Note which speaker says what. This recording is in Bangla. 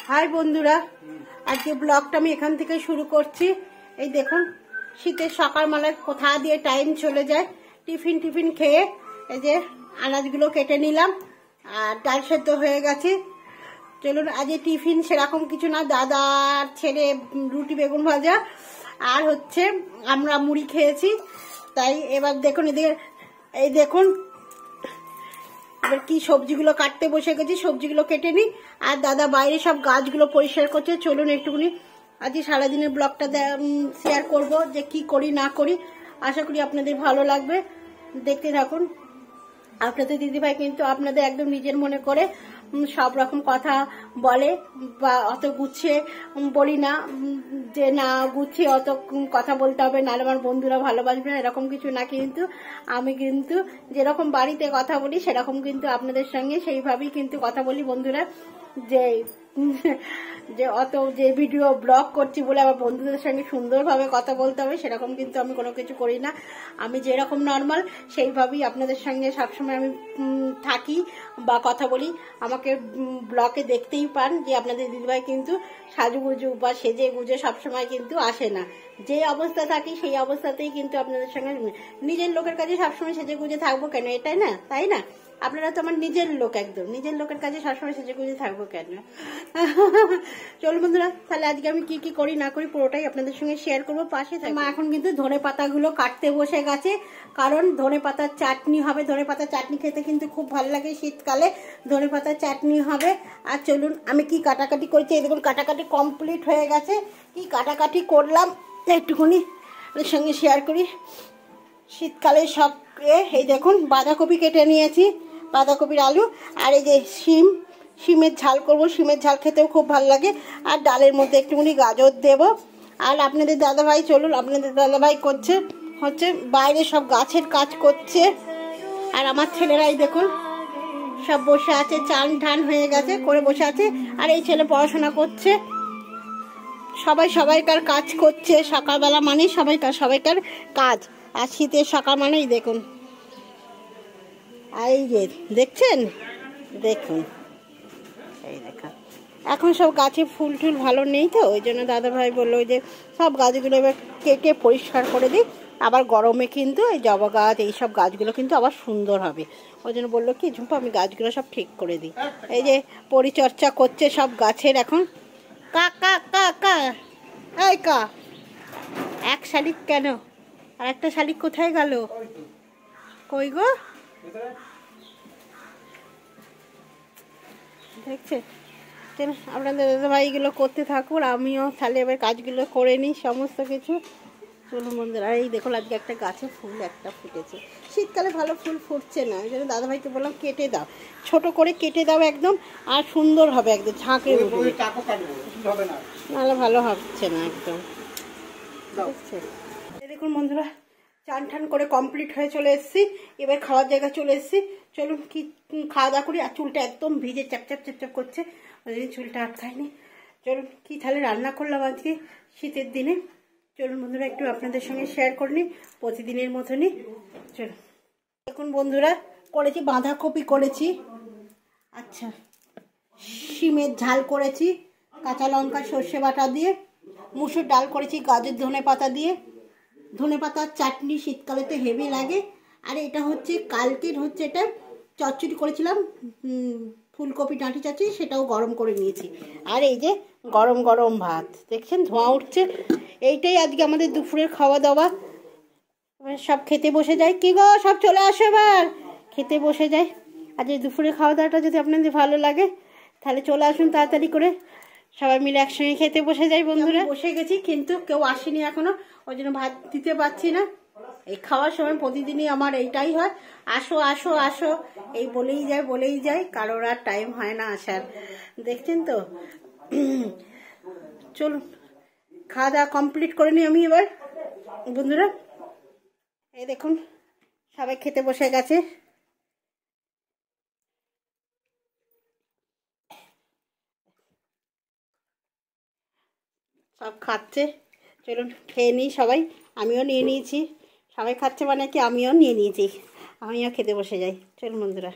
Speaker 1: হাই বন্ধুরা, আজকে ব্লগটা আমি এখান থেকে শুরু করছি। এই দেখুন, শীতের সকালবেলায় কোথা দিয়ে টাইম চলে যায়। টিফিন খেয়ে এই যে আনাজগুলো কেটে নিলাম, আর ডাল সেদ্ধ হয়ে গেছে। চলুন, আজকে টিফিন সেরকম কিছু না, দাদার ছেলে রুটি বেগুন ভাজা আর হচ্ছে আমরা মুড়ি খেয়েছি। তাই এবার দেখুন, এদিকে এই দেখুন এবার কি সবজিগুলো কাটতে বসে গেছি, সবজিগুলো কেটে নিই। আর দাদা বাইরে সব গাছগুলো পরিষ্কার করছে। চলুন একটুখানি আজকে সারাদিনের ব্লগটা শেয়ার করব, যে কি করি না করি। আশা করি আপনাদের ভালো লাগবে, দেখতে থাকুন। আপনাদের দিদিভাই কিন্তু আপনাদের একদম নিজের মনে করে সব রকম কথা বলে, বা অত গুছিয়ে বলি না, যে না গুছিয়ে অত কথা বলতে হবে নাহলে আমার বন্ধুরা ভালোবাসবে না, এরকম কিছু না। কিন্তু আমি কিন্তু যেরকম বাড়িতে কথা বলি সেরকম কিন্তু আপনাদের সঙ্গে সেইভাবেই কিন্তু কথা বলি বন্ধুরা। যে অত যে ভিডিও ব্লগ করছি বলে আমার বন্ধুদের সঙ্গে সুন্দরভাবে কথা বলতে হবে সেরকম কিন্তু আমি কোনো কিছু করি না। আমি যেরকম নর্মাল সেইভাবেই আপনাদের সঙ্গে সবসময় আমি থাকি বা কথা বলি। আমাকে ব্লগে দেখতেই পান যে আপনাদের দিদিভাই কিন্তু সাজুগুজু বা সেজে গুজে সবসময় কিন্তু আসে না। যে অবস্থা থাকি সেই অবস্থাতেই কিন্তু আপনাদের সঙ্গে, নিজের লোকের কাছে সবসময় সেজে গুজে থাকবো কেন, এটাই না, তাই না? আপনারা তো আমার নিজের লোক, একদম নিজের লোকের কাছে সবসময় সেজে গুজে থাকবো কেন? চলুন বন্ধুরা, তাহলে আজকে আমি কি কি করি না করি পুরোটাই আপনাদের সঙ্গে শেয়ার করবো, পাশে থাকবে। মা এখন কিন্তু ধনে পাতাগুলো কাটতে বসে গেছে, কারণ ধনে পাতার চাটনি হবে। ধনে পাতার চাটনি খেতে কিন্তু খুব ভালো লাগে শীতকালে, ধনে পাতার চাটনি হবে। আর চলুন আমি কি কাটাকাটি করেছি, এই দেখুন কাটাকাটি কমপ্লিট হয়ে গেছে। কি কাটাকাটি করলাম একটুখানি আপনাদের সঙ্গে শেয়ার করি। শীতকালে সব এই দেখুন বাঁধাকপি কেটে নিয়েছি, বাঁধাকপির আলু, আর এই যে শিমের ঝাল করব। শিমের ঝাল খেতেও খুব ভালো লাগে। আর ডালের মধ্যে একটুখানি গাজর দেব। আর আপনাদের দাদাভাই, চলুন আপনাদের দাদাভাই হচ্ছে বাইরে সব গাছের কাজ করছে। আর আমার ছেলেরাই দেখুন সব বসে আছে, চান ঠান হয়ে গেছে করে বসে আছে। আর এই ছেলে পড়াশোনা করছে। সবাইকার কাজ করছে। সকালবেলা মানেই সবাইকার কাজ। আর শীতের সকাল মানেই দেখুন, এই যে দেখছেন, দেখুন এই দেখুন। এখন সব গাছে ফুল টুল ভালো নেই, তো ওই জন্য দাদাভাই বললো যে সব গাছগুলো এবার কেটে পরিষ্কার করে দিই। আবার গরমে কিন্তু এই জবা গাছ এইসব গাছগুলো কিন্তু আবার সুন্দর হবে। ওই জন্য বললো কি ঝুম্পা আমি গাছগুলো সব ঠিক করে দিই। এই যে পরিচর্যা করছে সব গাছের এখন। কা কা কা কা এই কা এক শালিক কেন, আর একটা শালিক কোথায় গেল? কই গো, দেখছে? আপনাদের দাদাভাই এগুলো করতে থাকুন, আমিও তাহলে এবার কাজগুলো করে নিই সমস্ত কিছু। চলুন বন্ধুরা, এই দেখুন আজকে একটা গাছে ফুল একটা ফুটেছে। শীতকালে ভালো ফুল ফুটছে না, ওই জন্য দাদাভাইকে বললাম কেটে দাও, ছোট করে কেটে দাও একদম, আর সুন্দর হবে একদম ঝাঁকে উঠবে, নাহলে ভালো হচ্ছে না একদম। দেখুন বন্ধুরা, চান ঠান করে কমপ্লিট হয়ে চলে এসেছি। এবার খাওয়ার জায়গা চলে এসেছি। চলুন কি খাওয়া দাওয়া করি। আর চুলটা একদম ভিজে চ্যাপচ্যাপ করছে, ওই জন্য চুলটা আটকায়নি। চলুন কি তাহলে রান্না করলাম আজকে শীতের দিনে। চলুন বন্ধুরা একটু আপনাদের সঙ্গে শেয়ার করে নিই প্রতিদিনের মতনই। চলুন দেখুন বন্ধুরা, করেছি বাঁধাকপি করেছি, আচ্ছা শিমের ঝাল করেছি কাঁচা লঙ্কা সর্ষে বাটা দিয়ে, মুসুর ডাল করেছি গাজর ধনে পাতা দিয়ে, ধনে পাতার চাটনি শীতকালে তো হেভি লাগে। আর এটা হচ্ছে কালকের হচ্ছে এটা চচ্চড়ি করেছিলাম, ফুলকপি ডাঁটি চচ্চড়ি, সেটাও গরম করে নিয়েছি। আর এই যে গরম গরম ভাত, দেখছেন ধোঁয়া উঠছে। এইটাই আজকে আমাদের দুপুরের খাওয়া দাওয়া। সব খেতে বসে যায়। কি গো সব চলে আসো, এবার খেতে বসে যায়। আজ এই দুপুরের খাওয়া দাওয়াটা যদি আপনাদের ভালো লাগে তাহলে চলে আসুন তাড়াতাড়ি করে, সবাই মিলে একসঙ্গে খেতে বসে যাই। বন্ধুরা বসে গেছি কিন্তু কেউ আসেনি এখনো, ওই জন্য ভাত দিতে পারছি না। এই খাওয়ার সময় প্রতিদিনই আমার এইটাই হয়, আসো আসো আসো এই বলেই যায়, কারোর আর টাইম হয় না আসার, দেখছেন তো। চলুন খাওয়া দাওয়া কমপ্লিট করে নিই আমি এবার বন্ধুরা। এই দেখুন সবাই খেতে বসে গেছে। সব খাচ্ছে, চলুন খেয়ে নিই সবাই। আমিও নিয়ে নিয়েছি, সবাই খাচ্ছে মানে কি আমিও নিয়ে নিয়েছি, আমিও খেতে বসে যাই। চলুন বন্ধুরা।